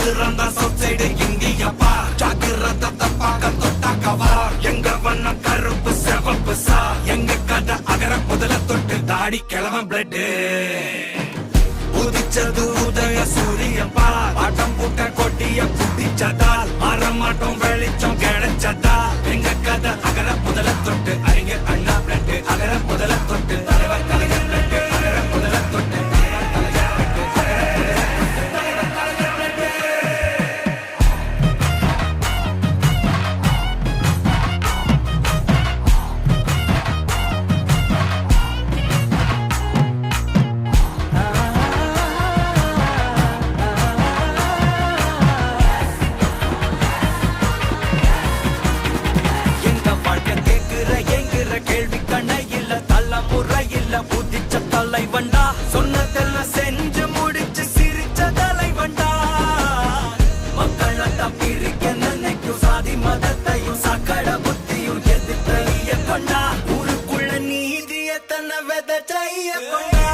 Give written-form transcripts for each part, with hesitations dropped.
ரவுத்துறந்தா south side இந்தியப்பா ஜாக்கிரதை பார்க்க தொட்டா கவார் எங்க வண்ணம் கருப்பு செவப்பு சா எங்க கதை அகர முதல தொட்டு தாடி கிழவன் பிளட் உதிச்சது உதய சூரியப்பா ஆட்டம் பூட்ட கொட்டிய குட்டிச்சதால் மாறமாட்டோம் வெளிச்சம் கிடைச்சதா எங்க கதை அகர முதல தொட்டு அறிஞர் அண்ணா பிளட் அகர முதல தொட்டு தலைவர் கலைஞர் பிளட் அகர முதல தொட்டு தலைவண்டா சொன்னதெல்லாம் செஞ்சு முடிச்சு சிரிச்ச தலைவண்டா மக்கள் பிரிக்க நினைக்கும் சாதி மதத்தையும் சக்கட புத்தியும் எதிர்த்தைய கொண்டா ஊருக்குள்ள நீதிய தன்னை விதைச்சைய கொண்டா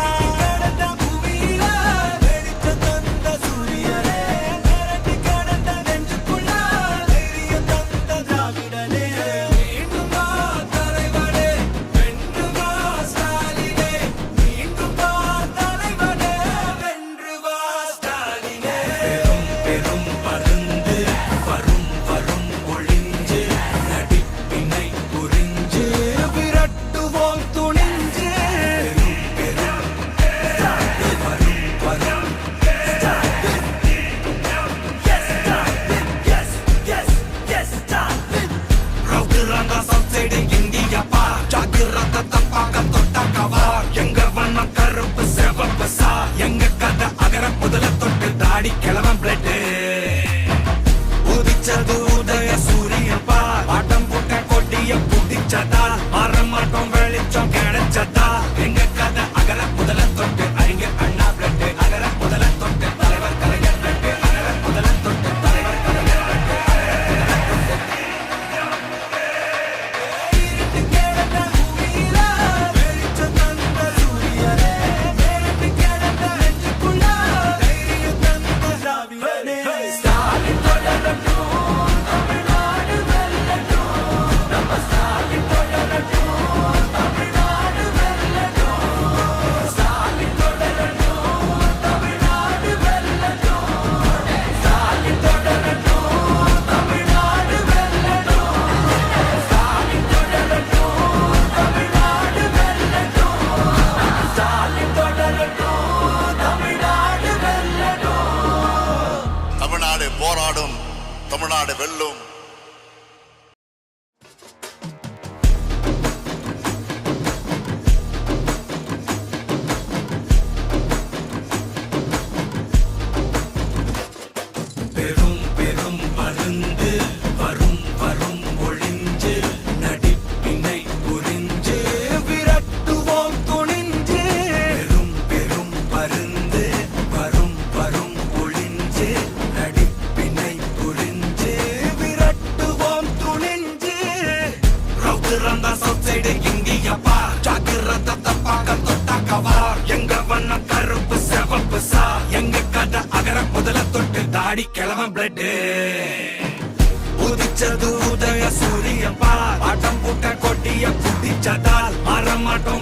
கிழவன் பிளட் உதிச்சது உதய சூரியப்பா ஆட்டம் போட்ட கொட்டிய புட்டிச்சதால் மாறமாட்டோம் வெளிச்சம் கிடைச்சதா எங்க கதை அகர முதல தொட்டு அறிஞர் அண்ணா பிளட் அகர முதல தொட்டு தலைவர் கலைஞர் பிளட் அகர முதல தொட்டு தலைவர் கலைஞர் போராடும் தமிழ்நாடு வெல்லும். பெரும் பெரும் பருந்து வரும் வரும் ஒளிஞ்சு நடிப்பினை புரிஞ்சு விரட்டுவோம் துணிஞ்சு பெரும் பெரும் பருந்து வரும் வரும் ஒளிஞ்சு நடிப்பினை புரிஞ்சு விரட்டுவோம் துணிஞ்சு ரவுத்துறந்தா சவுத் சைடு இந்தியப்பா ஜாக்கிரதை பார்க்க தொட்டா கவார் எங்க வண்ணம் கருப்பு செவப்பு சா எங்க கதை அகர முதல தொட்டு தாடி கிழவன் பிளட் உதிச்சது உதய சூரியப்பா ஆட்டம் பூட்ட கொட்டிய புட்டிச்சதால் மாறமாட்டோம்